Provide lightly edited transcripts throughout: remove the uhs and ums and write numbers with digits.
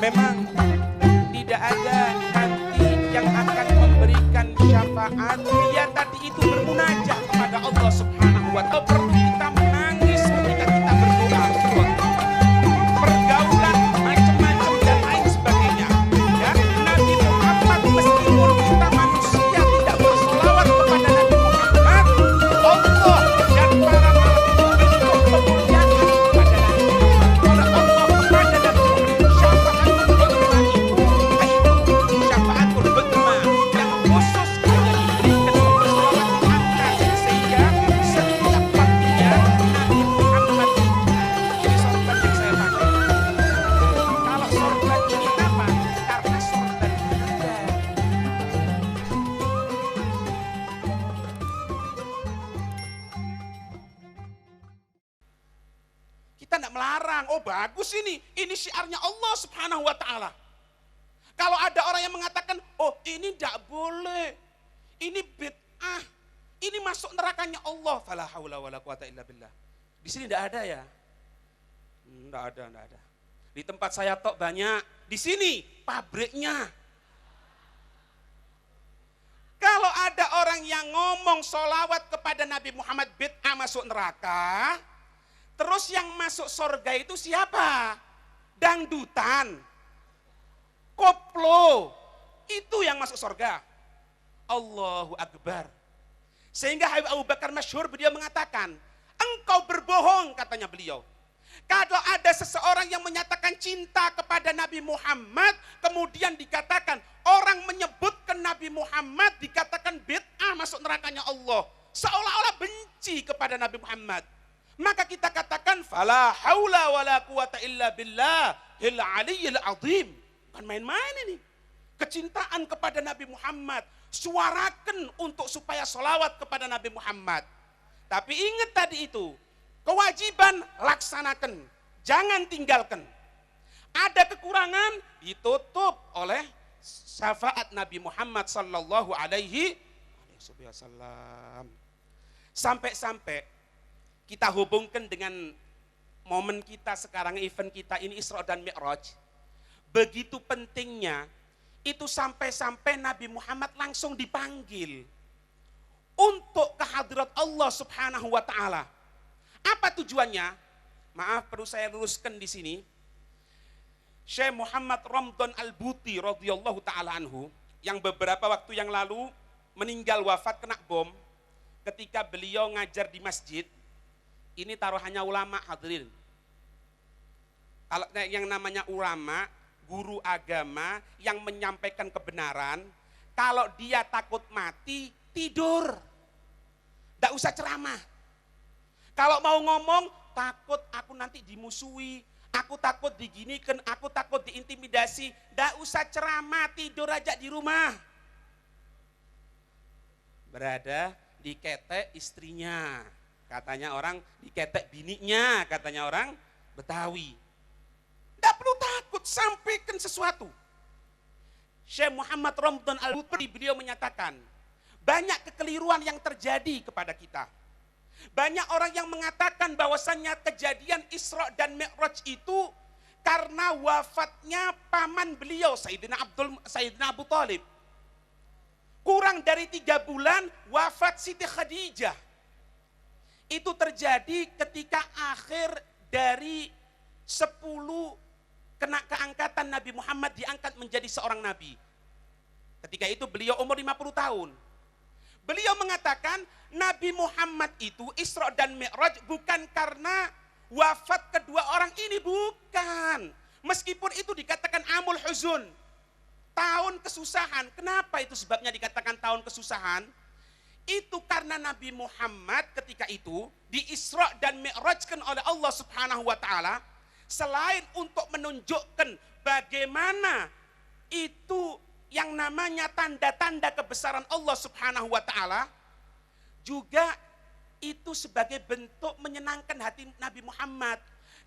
Memang tidak ada nanti yang akan memberikan syafaat. Dia tadi itu bermunajat kepada Allah Subhanahu wa Ta'ala. Perlu kita menangis ketika kita berdoa. Pergaulan macam-macam dan lain sebagainya. Ya, Nabi Muhammad meskipun kita manusia tidak bersolawat kepada Nabi Muhammad, Allah dan para malaikat bentuk kemuliaan kepada Nabi Muhammad. Oleh Allah kepada Nabi Muhammad, syafaatul uzma itu syafaatul uzma yang khusus hanya diberikan bersolawat diangkat sehingga setiap waktunya Nabi Muhammad ini sorban yang saya pakai. Kalau sorban ini apa? Karena sorban ada. Kita tidak melarang, oh bagus ini syiarnya Allah Subhanahu wa Ta'ala. Kalau ada orang yang mengatakan, oh ini tidak boleh, ini bid'ah, ini masuk nerakanya Allah, fala haula wala quwata illa billah. Di sini tidak ada ya? Tidak ada. Di tempat saya tok banyak, di sini pabriknya. Kalau ada orang yang ngomong sholawat kepada Nabi Muhammad bid'ah masuk neraka, terus yang masuk surga itu siapa? Dangdutan, koplo, itu yang masuk surga. Allahu Akbar. Sehingga Habib Abu Bakar masyhur beliau mengatakan, engkau berbohong katanya beliau. Kalau ada seseorang yang menyatakan cinta kepada Nabi Muhammad, kemudian dikatakan orang menyebutkan Nabi Muhammad dikatakan bid'ah masuk nerakanya Allah, seolah-olah benci kepada Nabi Muhammad. Maka kita katakan fala haula wala quwata illa billahil aliyyil azim. Bukan main-main ini. Kecintaan kepada Nabi Muhammad, suarakan untuk supaya sholawat kepada Nabi Muhammad. Tapi ingat tadi itu, kewajiban laksanakan, jangan tinggalkan. Ada kekurangan ditutup oleh syafaat Nabi Muhammad sallallahu alaihi wasallam. Sampai-sampai kita hubungkan dengan momen kita sekarang, event kita ini Isra dan Mi'raj. Begitu pentingnya, itu sampai-sampai Nabi Muhammad langsung dipanggil untuk kehadirat Allah Subhanahu wa Ta'ala. Apa tujuannya? Maaf, perlu saya luruskan di sini. Syekh Muhammad Ramdan Al-Buti radhiyallahu ta'ala anhu, yang beberapa waktu yang lalu meninggal wafat kena bom ketika beliau ngajar di masjid. Ini taruhannya ulama hadirin. Kalau yang namanya ulama, guru agama yang menyampaikan kebenaran, kalau dia takut mati, tidur. Tidak usah ceramah. Kalau mau ngomong, takut aku nanti dimusuhi, aku takut diginikan, aku takut diintimidasi. Tidak usah ceramah, tidur aja di rumah. Berada di ketek istrinya. Katanya orang diketek bininya, katanya orang Betawi. Tidak perlu takut, sampaikan sesuatu. Syekh Muhammad Ramdan Al-Buti beliau menyatakan, banyak kekeliruan yang terjadi kepada kita. Banyak orang yang mengatakan bahwasannya kejadian Isra dan Mi'raj itu karena wafatnya paman beliau, Sayyidina Abu Thalib. Kurang dari 3 bulan wafat Siti Khadijah. Itu terjadi ketika akhir dari 10 kena keangkatan Nabi Muhammad diangkat menjadi seorang nabi. Ketika itu beliau umur 50 tahun. Beliau mengatakan Nabi Muhammad itu Isra dan Mi'raj bukan karena wafat kedua orang ini, bukan. Meskipun itu dikatakan amul huzun, tahun kesusahan. Kenapa itu sebabnya dikatakan tahun kesusahan? Itu karena Nabi Muhammad ketika itu di Isra dan Mi'rajkan oleh Allah Subhanahu wa Ta'ala, selain untuk menunjukkan bagaimana itu yang namanya tanda-tanda kebesaran Allah Subhanahu wa Ta'ala, juga itu sebagai bentuk menyenangkan hati Nabi Muhammad.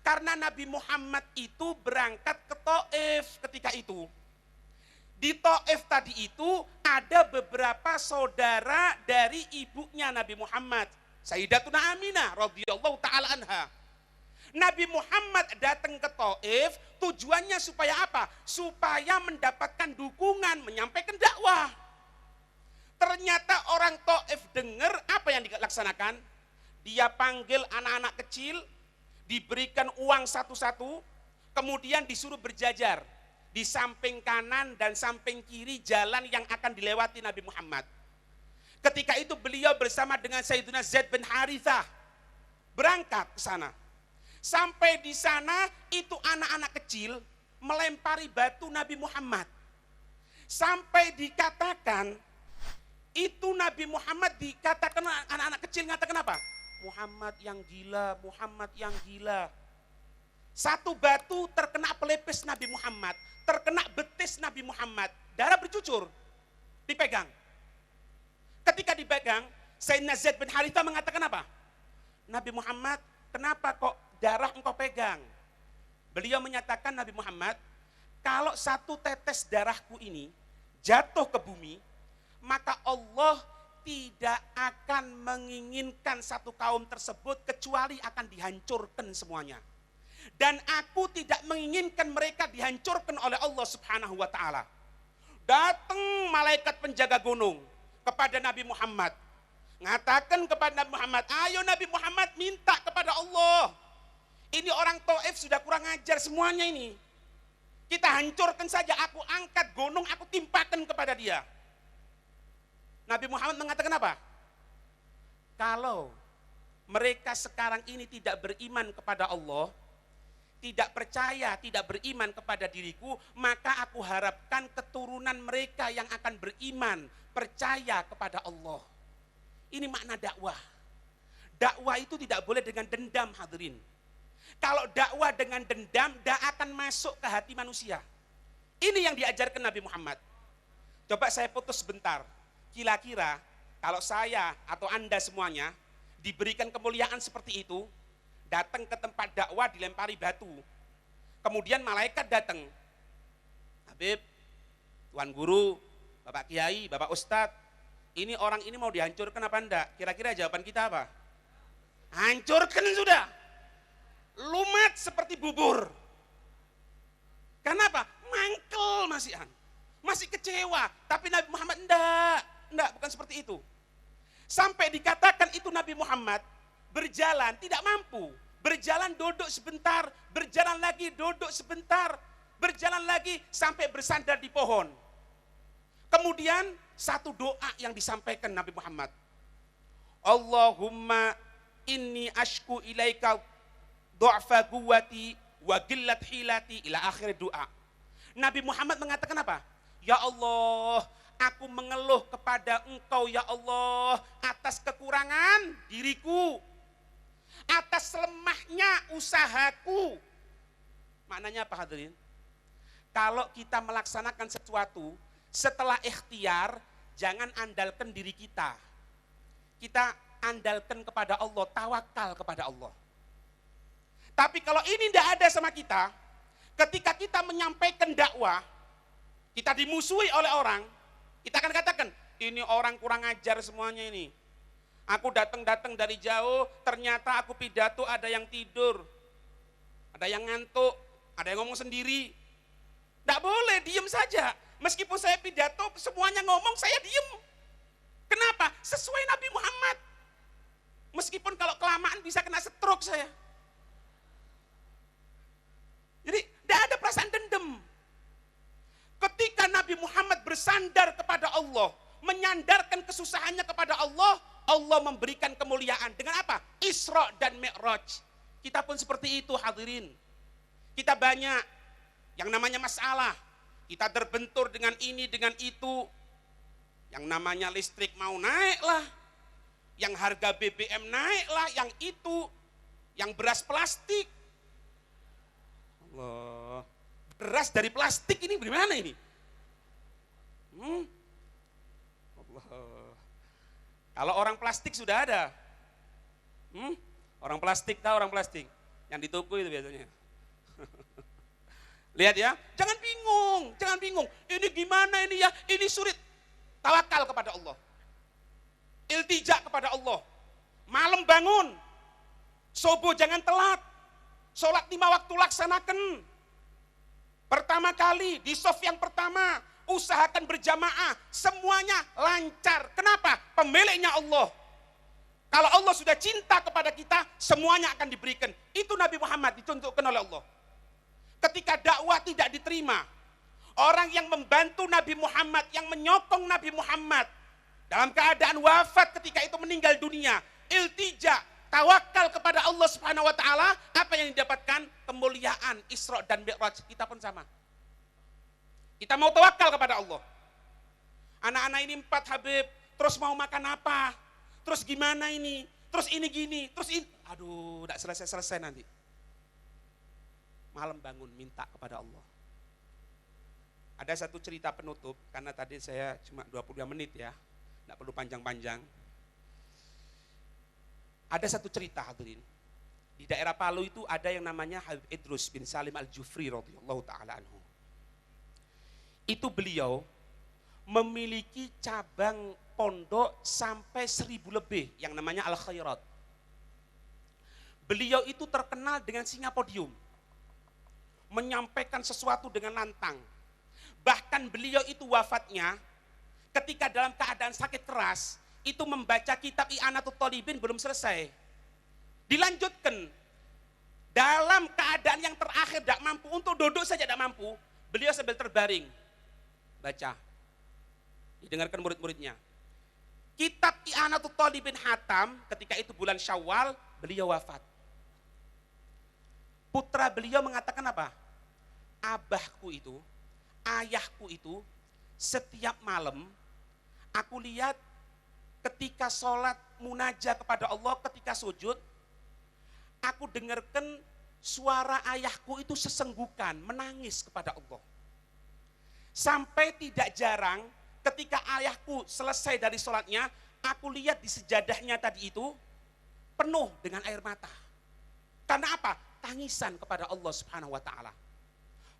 Karena Nabi Muhammad itu berangkat ke Taif ketika itu. Di Taif tadi itu ada beberapa saudara dari ibunya Nabi Muhammad, Sayyidatuna Aminah radhiyallahu taala anha. Nabi Muhammad datang ke Taif tujuannya supaya apa? Supaya mendapatkan dukungan, menyampaikan dakwah. Ternyata orang Taif dengar apa yang dilaksanakan. Dia panggil anak-anak kecil, diberikan uang satu-satu, kemudian disuruh berjajar di samping kanan dan samping kiri jalan yang akan dilewati Nabi Muhammad. Ketika itu beliau bersama dengan Sayyidina Zaid bin Harithah berangkat ke sana. Sampai di sana itu anak-anak kecil melempari batu Nabi Muhammad. Sampai dikatakan itu Nabi Muhammad dikatakan anak-anak kecil mengatakan apa? Muhammad yang gila, Muhammad yang gila. Satu batu terkena pelipis Nabi Muhammad, terkena betis Nabi Muhammad, darah bercucur, dipegang. Ketika dipegang, Sayyidina Zaid bin Harithah mengatakan apa? Nabi Muhammad, kenapa kok darah engkau pegang? Beliau menyatakan Nabi Muhammad, kalau satu tetes darahku ini jatuh ke bumi, maka Allah tidak akan menginginkan satu kaum tersebut kecuali akan dihancurkan semuanya. Dan aku tidak menginginkan mereka dihancurkan oleh Allah Subhanahu wa taala. Datang malaikat penjaga gunung kepada Nabi Muhammad. Ngatakan kepada Nabi Muhammad, ayo Nabi Muhammad minta kepada Allah. Ini orang Taif sudah kurang ajar semuanya ini. Kita hancurkan saja, aku angkat gunung, aku timpakan kepada dia. Nabi Muhammad mengatakan apa? Kalau mereka sekarang ini tidak beriman kepada Allah, tidak percaya, tidak beriman kepada diriku, maka aku harapkan keturunan mereka yang akan beriman, percaya kepada Allah. Ini makna dakwah. Dakwah itu tidak boleh dengan dendam, hadirin. Kalau dakwah dengan dendam, tidak akan masuk ke hati manusia. Ini yang diajarkan Nabi Muhammad. Coba saya putus sebentar. Kira-kira kalau saya atau Anda semuanya diberikan kemuliaan seperti itu, datang ke tempat dakwah dilempari batu. Kemudian malaikat datang. Habib, Tuan Guru, Bapak Kiai, Bapak Ustadz, ini orang ini mau dihancurkan apa enggak? Kira-kira jawaban kita apa? Hancurkan sudah. Lumat seperti bubur. Kenapa? Mangkel masih kecewa. Tapi Nabi Muhammad enggak, bukan seperti itu. Sampai dikatakan itu Nabi Muhammad berjalan tidak mampu. Berjalan duduk sebentar, berjalan lagi duduk sebentar, berjalan lagi sampai bersandar di pohon. Kemudian satu doa yang disampaikan Nabi Muhammad. Allahumma inni ashku ilaika du'fa quwwati wa qillat hilati ila akhir doa. Nabi Muhammad mengatakan apa? Ya Allah, aku mengeluh kepada Engkau ya Allah atas kekurangan diriku, atas lemahnya usahaku. Maknanya apa hadirin? Kalau kita melaksanakan sesuatu setelah ikhtiar, jangan andalkan diri kita. Kita andalkan kepada Allah, tawakal kepada Allah. Tapi kalau ini tidak ada sama kita, ketika kita menyampaikan dakwah, kita dimusuhi oleh orang, kita akan katakan, ini orang kurang ajar semuanya ini. Aku datang dari jauh, ternyata aku pidato ada yang tidur, ada yang ngantuk, ada yang ngomong sendiri. Tidak boleh, diem saja. Meskipun saya pidato, semuanya ngomong, saya diem. Kenapa? Sesuai Nabi Muhammad. Meskipun kalau kelamaan bisa kena stroke saya. Jadi tidak ada perasaan dendam. Ketika Nabi Muhammad bersandar kepada Allah, menyandarkan kesusahannya kepada Allah, Allah memberikan kemuliaan. Dengan apa? Isra dan Mi'raj. Kita pun seperti itu hadirin. Kita banyak yang namanya masalah. Kita terbentur dengan ini, dengan itu. Yang namanya listrik mau naik lah. Yang harga BBM naik lah, yang itu. Yang beras plastik. Allah. Beras dari plastik ini bagaimana ini? Allah. Kalau orang plastik sudah ada. Orang plastik, tahu orang plastik? Yang di toko itu biasanya. Lihat ya, jangan bingung. Ini gimana ini ya? Ini sulit. Tawakal kepada Allah. Iltija kepada Allah. Malam bangun. Subuh jangan telat. Sholat 5 waktu laksanakan. Pertama kali, di shaf yang pertama, usahakan berjamaah, semuanya lancar. Kenapa? Pemiliknya Allah. Kalau Allah sudah cinta kepada kita, semuanya akan diberikan. Itu Nabi Muhammad ditunjukkan oleh Allah. Ketika dakwah tidak diterima, orang yang membantu Nabi Muhammad, yang menyokong Nabi Muhammad, dalam keadaan wafat ketika itu meninggal dunia, iltija, tawakal kepada Allah Subhanahu wa taala, apa yang didapatkan? Kemuliaan Isra dan Mi'raj. Kita pun sama. Kita mau tawakal kepada Allah. Anak-anak ini 4 Habib, terus mau makan apa? Terus gimana ini? Terus ini gini, terus ini. Aduh, tidak selesai-selesai nanti. Malam bangun minta kepada Allah. Ada satu cerita penutup, karena tadi saya cuma 22 menit ya. Tidak perlu panjang-panjang. Ada satu cerita hadirin. Di daerah Palu itu ada yang namanya Habib Idrus bin Salim Al-Jufri radhiyallahu taala anhu. Itu beliau memiliki cabang pondok sampai 1000 lebih yang namanya Al-Khairat. Beliau itu terkenal dengan singapodium. Menyampaikan sesuatu dengan lantang. Bahkan beliau itu wafatnya ketika dalam keadaan sakit keras, itu membaca kitab I'anatul Thalibin belum selesai. Dilanjutkan. Dalam keadaan yang terakhir tidak mampu, untuk duduk saja tidak mampu, beliau sambil terbaring. Baca. Didengarkan murid-muridnya. Kitab I'anatul Thalibin hatam, ketika itu bulan Syawal, beliau wafat. Putra beliau mengatakan apa? Abahku itu, ayahku itu, setiap malam, aku lihat ketika sholat munajah kepada Allah, ketika sujud, aku dengarkan suara ayahku itu sesenggukan, menangis kepada Allah. Sampai tidak jarang, ketika ayahku selesai dari sholatnya, aku lihat di sejadahnya tadi itu penuh dengan air mata. Karena apa? Tangisan kepada Allah Subhanahu wa taala.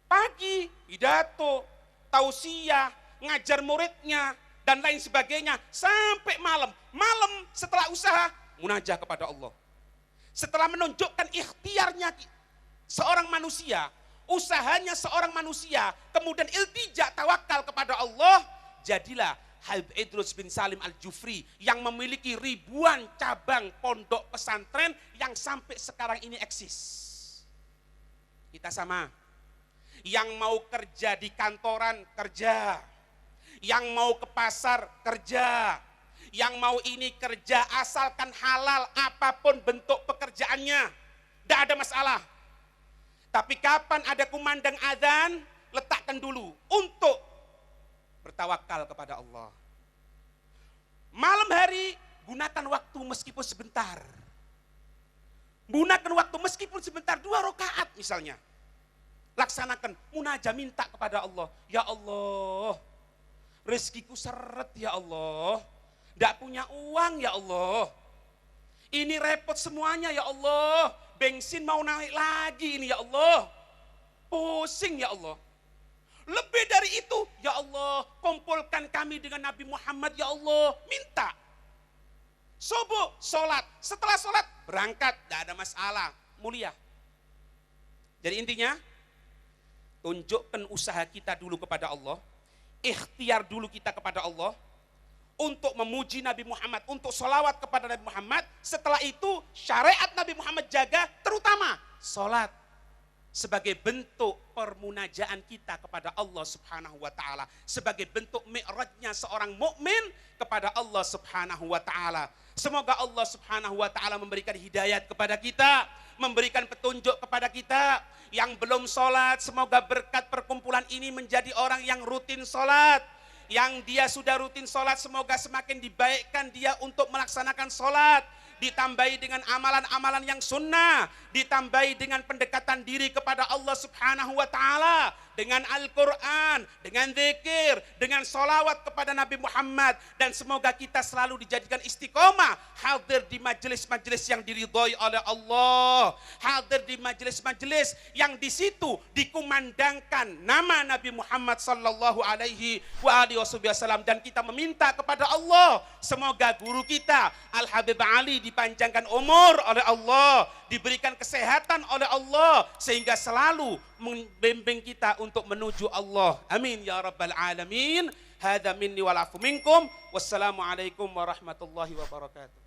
Pagi, pidato, tausiah, ngajar muridnya, dan lain sebagainya, sampai malam. Malam setelah usaha, munajah kepada Allah. Setelah menunjukkan ikhtiarnya seorang manusia, usahanya seorang manusia, kemudian iltija tawakal kepada Allah, jadilah Habib Idrus bin Salim Al-Jufri yang memiliki ribuan cabang pondok pesantren yang sampai sekarang ini eksis. Kita sama. Yang mau kerja di kantoran, kerja. Yang mau ke pasar, kerja. Yang mau ini kerja, asalkan halal apapun bentuk pekerjaannya. Tidak ada masalah. Tapi kapan ada kumandang azan, letakkan dulu untuk bertawakal kepada Allah. Malam hari, gunakan waktu meskipun sebentar. Gunakan waktu meskipun sebentar, 2 rakaat misalnya. Laksanakan, munajah, minta kepada Allah. Ya Allah, rezekiku seret ya Allah. Tidak punya uang ya Allah. Ini repot semuanya ya Allah. Bensin mau naik lagi ini ya Allah. Pusing ya Allah. Lebih dari itu, ya Allah, kumpulkan kami dengan Nabi Muhammad ya Allah. Minta. Subuh, sholat. Setelah sholat, berangkat. Tidak ada masalah. Mulia. Jadi intinya, tunjukkan usaha kita dulu kepada Allah. Ikhtiar dulu kita kepada Allah. Untuk memuji Nabi Muhammad, untuk sholawat kepada Nabi Muhammad. Setelah itu syariat Nabi Muhammad jaga, terutama sholat sebagai bentuk permunajaan kita kepada Allah Subhanahu wa taala, sebagai bentuk mi'rajnya seorang mukmin kepada Allah Subhanahu wa taala. Semoga Allah Subhanahu wa taala memberikan hidayat kepada kita, memberikan petunjuk kepada kita. Yang belum sholat, semoga berkat perkumpulan ini menjadi orang yang rutin sholat. Yang dia sudah rutin sholat, semoga semakin dibaikkan dia untuk melaksanakan sholat. Ditambahi dengan amalan-amalan yang sunnah. Ditambahi dengan pendekatan diri kepada Allah Subhanahu wa ta'ala. dengan Al-Quran, dengan zikir, dengan solawat kepada Nabi Muhammad, dan semoga kita selalu dijadikan istiqomah hadir di majelis-majelis yang diridhoi oleh Allah, hadir di majelis-majelis yang di situ dikumandangkan nama Nabi Muhammad sallallahu alaihi wasallam, dan kita meminta kepada Allah semoga guru kita Al Habib Ali dipanjangkan umur oleh Allah, diberikan kesehatan oleh Allah sehingga selalu membimbing kita untuk menuju Allah. Amin ya rabbal alamin. Hadza minni wal afu minkum. Wassalamualaikum warahmatullahi wabarakatuh.